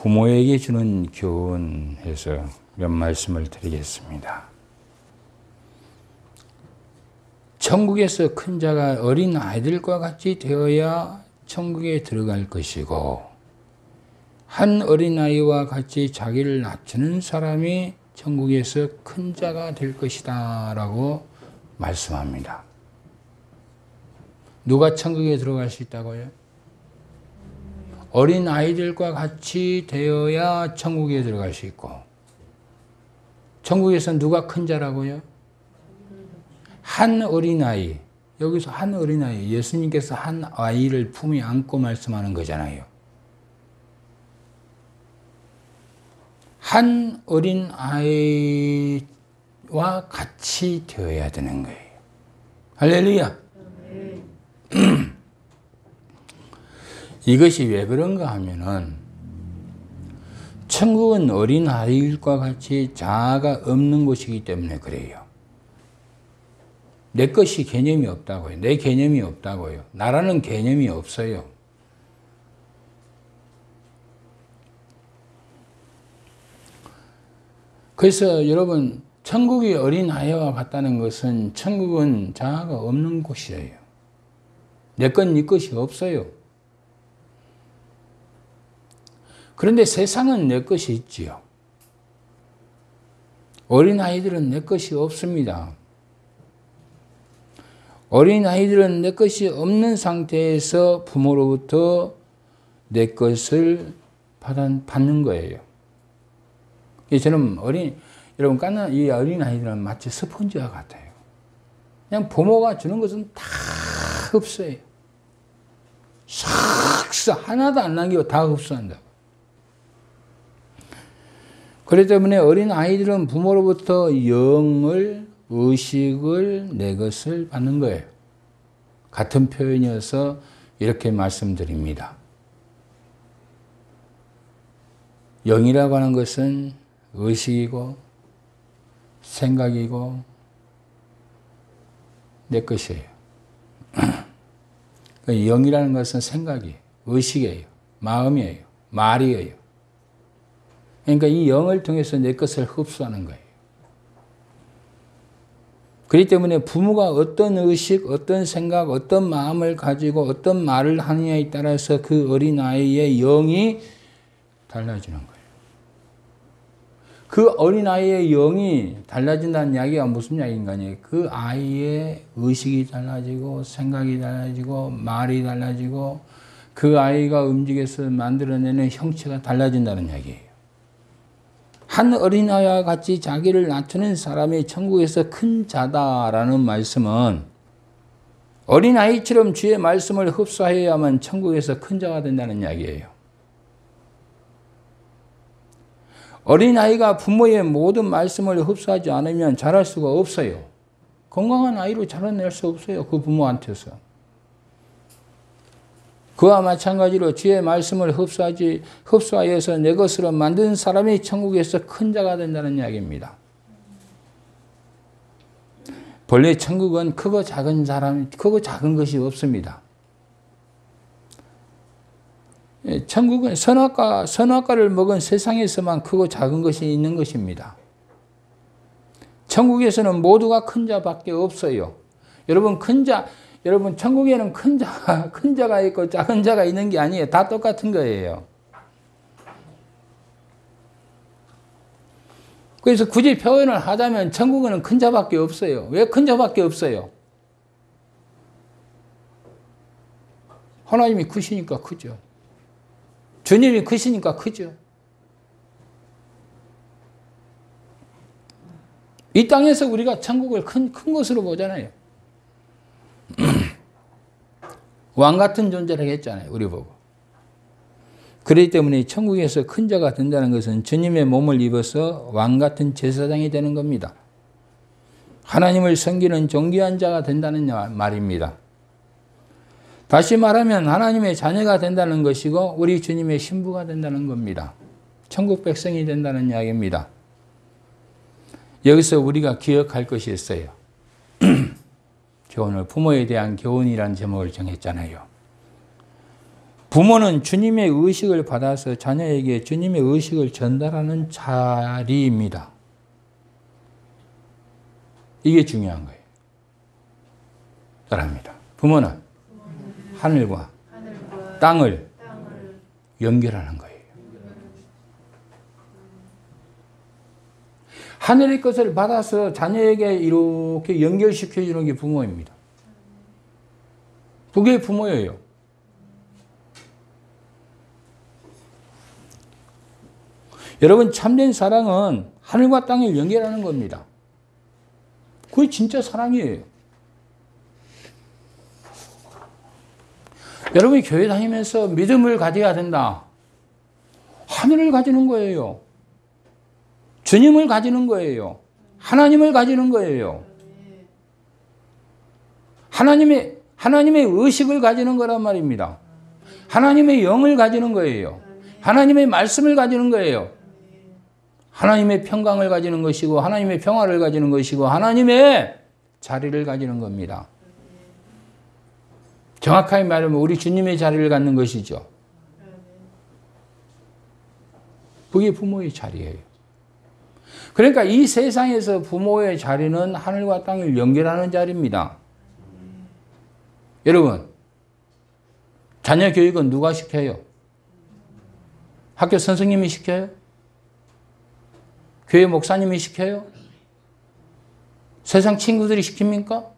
부모에게 주는 교훈에서 몇 말씀을 드리겠습니다. 천국에서 큰 자가 어린 아이들과 같이 되어야 천국에 들어갈 것이고, 한 어린아이와 같이 자기를 낮추는 사람이 천국에서 큰 자가 될 것이다 라고 말씀합니다. 누가 천국에 들어갈 수 있다고요? 어린 아이들과 같이 되어야 천국에 들어갈 수 있고, 천국에서 누가 큰 자라고요? 한 어린아이. 여기서 한 어린아이, 예수님께서 한 아이를 품에 안고 말씀하는 거잖아요. 한 어린아이와 같이 되어야 되는 거예요. 할렐루야. 이것이 왜 그런가 하면은, 천국은 어린아이들과 같이 자아가 없는 곳이기 때문에 그래요. 내 것이 개념이 없다고요. 내 개념이 없다고요. 나라는 개념이 없어요. 그래서 여러분, 천국이 어린아이와 같다는 것은 천국은 자아가 없는 곳이에요. 내 것, 네 것이 없어요. 그런데 세상은 내 것이 있지요. 어린아이들은 내 것이 없습니다. 어린아이들은 내 것이 없는 상태에서 부모로부터 내 것을 받는 거예요. 저는 여러분, 이 어린아이들은 마치 스펀지와 같아요. 그냥 부모가 주는 것은 다 흡수해요. 싹 하나도 안 남기고 다 흡수한다고. 그렇기 때문에 어린아이들은 부모로부터 영을, 의식을, 내 것을 받는 거예요. 같은 표현이어서 이렇게 말씀드립니다. 영이라고 하는 것은 의식이고 생각이고 내 것이에요. 영이라는 것은 생각이에요. 의식이에요. 마음이에요. 말이에요. 그러니까 이 영을 통해서 내 것을 흡수하는 거예요. 그렇기 때문에 부모가 어떤 의식, 어떤 생각, 어떤 마음을 가지고 어떤 말을 하느냐에 따라서 그 어린아이의 영이 달라지는 거예요. 그 어린아이의 영이 달라진다는 이야기가 무슨 이야기인가요? 그 아이의 의식이 달라지고 생각이 달라지고 말이 달라지고 그 아이가 움직여서 만들어내는 형체가 달라진다는 이야기예요. 한 어린아이와 같이 자기를 낮추는 사람이 천국에서 큰 자다라는 말씀은 어린아이처럼 주의 말씀을 흡수해야만 천국에서 큰 자가 된다는 이야기예요. 어린아이가 부모의 모든 말씀을 흡수하지 않으면 자랄 수가 없어요. 건강한 아이로 자라낼 수 없어요. 그 부모한테서. 그와 마찬가지로 주의 말씀을 흡수하여서 내 것으로 만든 사람이 천국에서 큰 자가 된다는 이야기입니다. 본래 천국은 크고 작은 것이 없습니다. 천국은 선악과를 먹은 세상에서만 크고 작은 것이 있는 것입니다. 천국에서는 모두가 큰 자밖에 없어요. 여러분, 천국에는 큰 자가 있고 작은 자가 있는 게 아니에요. 다 똑같은 거예요. 그래서 굳이 표현을 하자면 천국에는 큰 자밖에 없어요. 왜 큰 자밖에 없어요? 하나님이 크시니까 크죠. 주님이 크시니까 크죠. 이 땅에서 우리가 천국을 큰 것으로 보잖아요. 왕 같은 존재라고 했잖아요. 우리 보고. 그렇기 때문에 천국에서 큰 자가 된다는 것은 주님의 몸을 입어서 왕 같은 제사장이 되는 겁니다. 하나님을 섬기는 존귀한 자가 된다는 말입니다. 다시 말하면 하나님의 자녀가 된다는 것이고 우리 주님의 신부가 된다는 겁니다. 천국 백성이 된다는 이야기입니다. 여기서 우리가 기억할 것이 있어요. 오늘 부모에 대한 교훈이라는 제목을 정했잖아요. 부모는 주님의 의식을 받아서 자녀에게 주님의 의식을 전달하는 자리입니다. 이게 중요한 거예요. 따라합니다. 부모는 하늘과 땅을 연결하는 거예요. 하늘의 것을 받아서 자녀에게 이렇게 연결시켜주는 게 부모입니다. 그게 부모예요. 여러분, 참된 사랑은 하늘과 땅을 연결하는 겁니다. 그게 진짜 사랑이에요. 여러분이 교회 다니면서 믿음을 가져야 된다. 하늘을 가지는 거예요. 주님을 가지는 거예요. 하나님을 가지는 거예요. 하나님의 의식을 가지는 거란 말입니다. 하나님의 영을 가지는 거예요. 하나님의 말씀을 가지는 거예요. 하나님의 평강을 가지는 것이고 하나님의 평화를 가지는 것이고 하나님의 자리를 가지는 겁니다. 정확하게 말하면 우리 주님의 자리를 갖는 것이죠. 그게 부모의 자리예요. 그러니까 이 세상에서 부모의 자리는 하늘과 땅을 연결하는 자리입니다. 여러분, 자녀 교육은 누가 시켜요? 학교 선생님이 시켜요? 교회 목사님이 시켜요? 세상 친구들이 시킵니까?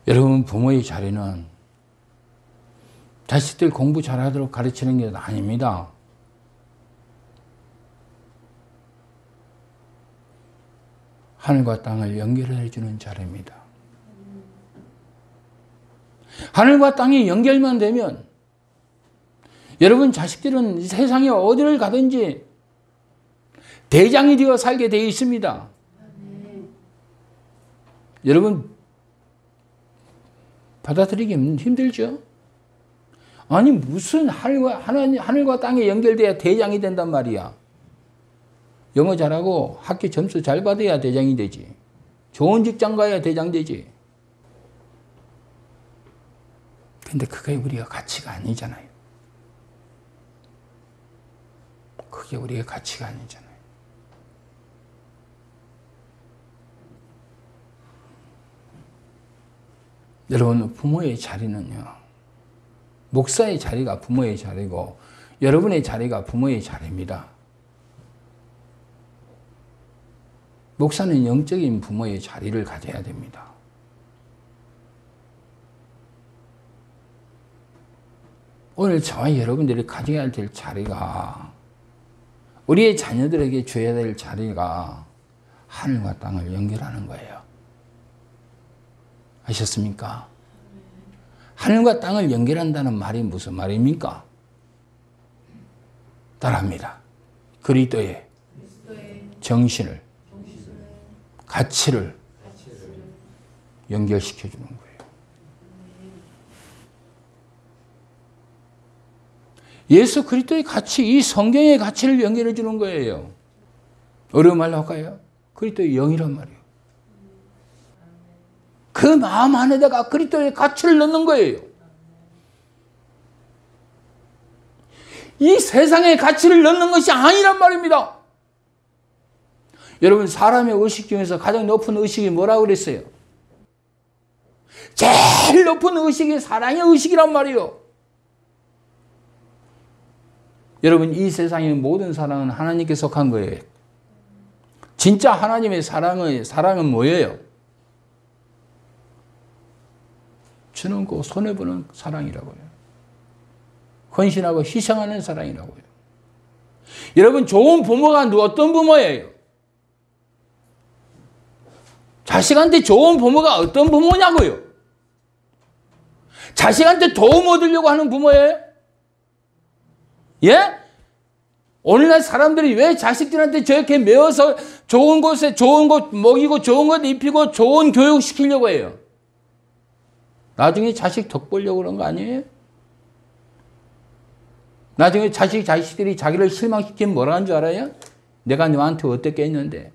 여러분, 부모의 자리는 자식들 공부 잘하도록 가르치는 게 아닙니다. 하늘과 땅을 연결해 주는 자리입니다. 하늘과 땅이 연결만 되면 여러분 자식들은 세상에 어디를 가든지 대장이 되어 살게 되어 있습니다. 여러분 받아들이기 힘들죠? 아니 무슨 하늘과 땅에 연결돼야 대장이 된단 말이야. 영어 잘하고 학교 점수 잘 받아야 대장이 되지. 좋은 직장 가야 대장 되지. 근데 그게 우리가 가치가 아니잖아요. 그게 우리의 가치가 아니잖아요. 여러분, 부모의 자리는요, 목사의 자리가 부모의 자리고 여러분의 자리가 부모의 자리입니다. 목사는 영적인 부모의 자리를 가져야 됩니다. 오늘 저와 여러분들이 가져야 될 자리가, 우리의 자녀들에게 줘야 될 자리가 하늘과 땅을 연결하는 거예요. 아셨습니까? 하늘과 땅을 연결한다는 말이 무슨 말입니까? 따라합니다. 그리스도의 정신을, 가치를 연결시켜 주는 거예요. 예수 그리스도의 가치, 이 성경의 가치를 연결해 주는 거예요. 어려운 말로 할까요? 그리스도의 영이란 말이에요. 그 마음 안에다가 그리스도의 가치를 넣는 거예요. 이 세상의 가치를 넣는 것이 아니란 말입니다. 여러분, 사람의 의식 중에서 가장 높은 의식이 뭐라고 그랬어요? 제일 높은 의식이 사랑의 의식이란 말이에요. 여러분, 이 세상의 모든 사랑은 하나님께 속한 거예요. 진짜 하나님의 사랑은 뭐예요? 주는 거 손해보는 사랑이라고요. 헌신하고 희생하는 사랑이라고요. 여러분, 좋은 부모가 어떤 부모예요? 자식한테 좋은 부모가 어떤 부모냐고요? 자식한테 도움 얻으려고 하는 부모예요? 예? 오늘날 사람들이 왜 자식들한테 저렇게 매어서 좋은 곳에 좋은 것 먹이고 좋은 것 입히고 좋은 교육 시키려고 해요? 나중에 자식 덕 보려고 그런 거 아니에요? 나중에 자식들이 자기를 실망시키면 뭐라 하는 줄 알아요? 내가 너한테 어떻게 했는데?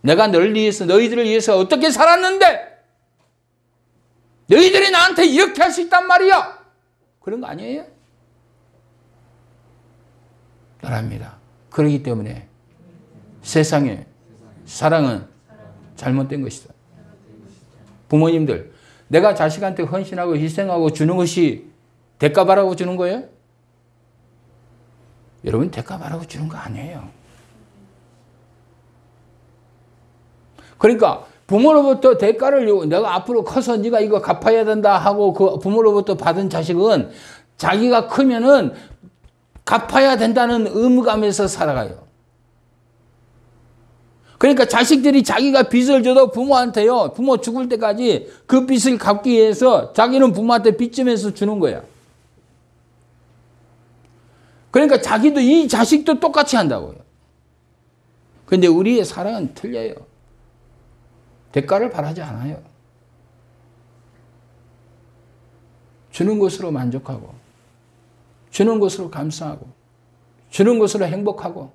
내가 너를 위해서, 너희들을 위해서 어떻게 살았는데 너희들이 나한테 이렇게 할 수 있단 말이야. 그런 거 아니에요? 말합니다. 그렇기 때문에 세상에 사랑은 잘못된 것이다. 부모님들, 내가 자식한테 헌신하고 희생하고 주는 것이 대가 바라고 주는 거예요? 여러분, 대가 바라고 주는 거 아니에요. 그러니까 부모로부터 대가를 내가 앞으로 커서 네가 이거 갚아야 된다 하고 그 부모로부터 받은 자식은 자기가 크면은 갚아야 된다는 의무감에서 살아가요. 그러니까 자식들이 자기가 빚을 줘도 부모한테요, 부모 죽을 때까지 그 빚을 갚기 위해서 자기는 부모한테 빚 지면서 주는 거야. 그러니까 자기도 이 자식도 똑같이 한다고요. 그런데 우리의 사랑은 틀려요. 대가를 바라지 않아요. 주는 것으로 만족하고, 주는 것으로 감사하고, 주는 것으로 행복하고,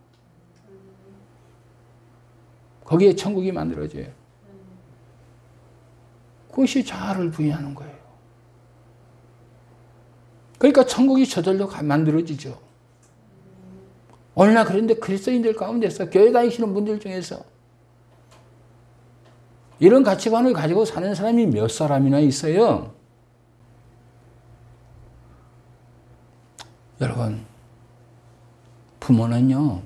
거기에 천국이 만들어져요. 그것이 자아를 부여하는 거예요. 그러니까 천국이 저절로 만들어지죠. 오늘날 그런데 그리스도인들 가운데서 교회 다니시는 분들 중에서 이런 가치관을 가지고 사는 사람이 몇 사람이나 있어요. 여러분, 부모는요,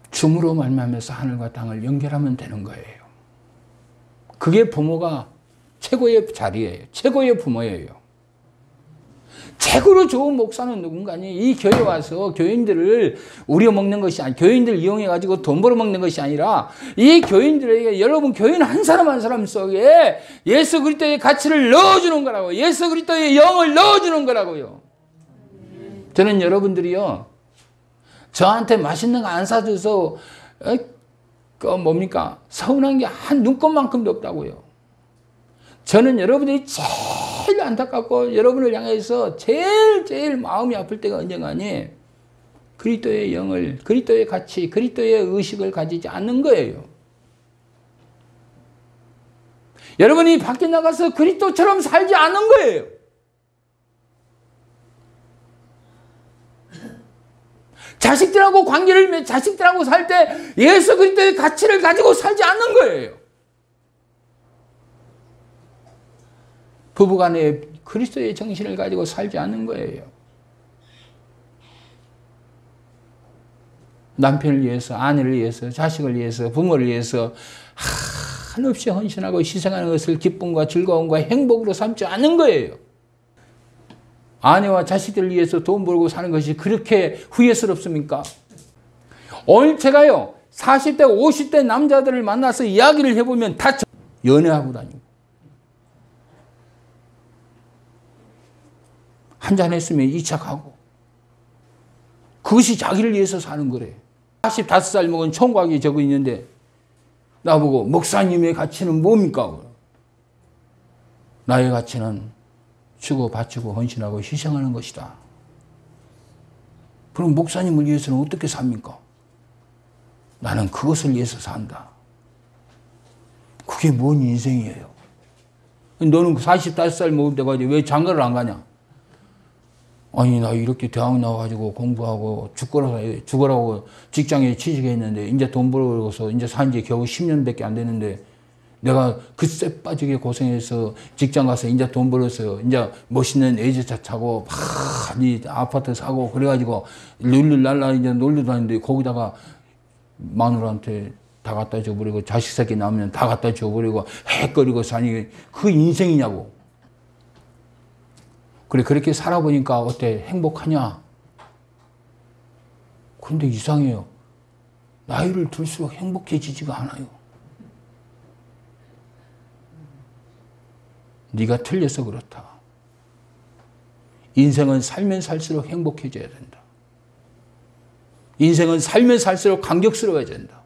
줌으로 말미암아서 하늘과 땅을 연결하면 되는 거예요. 그게 부모가 최고의 자리예요. 최고의 부모예요. 최고로 좋은 목사는 누군가니? 이 교회 와서 교인들을 우려먹는 것이 아니, 교인들 이용해가지고 돈 벌어먹는 것이 아니라 이 교인들에게, 여러분 교인 한 사람 한 사람 속에 예수 그리스도의 가치를 넣어주는 거라고요. 예수 그리스도의 영을 넣어주는 거라고요. 저는 여러분들이요, 저한테 맛있는 거 안 사줘서 뭡니까? 서운한 게 한 눈곱만큼도 없다고요. 저는 여러분들이 제일 안타깝고 여러분을 향해서 제일 마음이 아플 때가 언젠가니 그리스도의 영을, 그리스도의 가치, 그리스도의 의식을 가지지 않는 거예요. 여러분이 밖에 나가서 그리스도처럼 살지 않는 거예요. 자식들하고 관계를, 자식들하고 살 때 예수 그리스도의 가치를 가지고 살지 않는 거예요. 부부간에 그리스도의 정신을 가지고 살지 않는 거예요. 남편을 위해서, 아내를 위해서, 자식을 위해서, 부모를 위해서 한없이 헌신하고 희생하는 것을 기쁨과 즐거움과 행복으로 삼지 않는 거예요. 아내와 자식들을 위해서 돈 벌고 사는 것이 그렇게 후회스럽습니까? 오늘 제가요, 40대, 50대 남자들을 만나서 이야기를 해보면 다 연애하고 다니고, 한잔 했으면 2차 가고, 그것이 자기를 위해서 사는 거래. 45살 먹은 총각이 저거 있는데 나보고 목사님의 가치는 뭡니까? 나의 가치는 주고 바치고 헌신하고 희생하는 것이다. 그럼 목사님을 위해서는 어떻게 삽니까? 나는 그것을 위해서 산다. 그게 뭔 인생이에요? 너는 45살 먹을 때 가지고 왜 장가를 안 가냐? 아니, 나 이렇게 대학 나와가지고 공부하고 죽으라고 직장에 취직했는데 이제 돈 벌어서 이제 산 지 겨우 10년밖에 안 되는데 내가 그 쎄 빠지게 고생해서 직장 가서 이제 돈 벌어서 이제 멋있는 애저차 차고 막 아파트 사고 그래가지고 룰루랄라 이제 놀러 다니는데 거기다가 마누라한테 다 갖다 줘버리고 자식 새끼 나오면 다 갖다 줘버리고 헤거리고 사니 그 인생이냐고. 그래, 그렇게 살아보니까 어때? 행복하냐? 그런데 이상해요. 나이를 들수록 행복해지지가 않아요. 네가 틀려서 그렇다. 인생은 살면 살수록 행복해져야 된다. 인생은 살면 살수록 감격스러워져야 된다.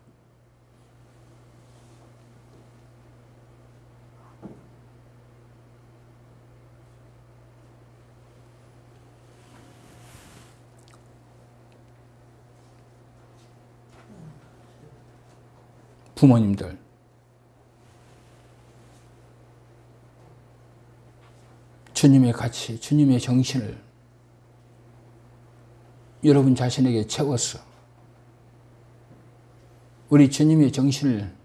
부모님들, 주님의 가치, 주님의 정신을 여러분 자신에게 채워서 우리 주님의 정신을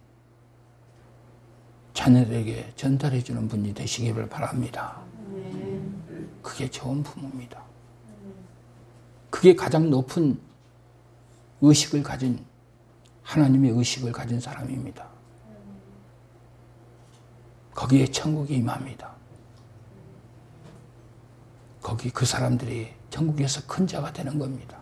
자녀들에게 전달해 주는 분이 되시기를 바랍니다. 그게 좋은 부모입니다. 그게 가장 높은 의식을 가진, 하나님의 의식을 가진 사람입니다. 거기에 천국이 임합니다. 거기 그 사람들이 천국에서 큰 자가 되는 겁니다.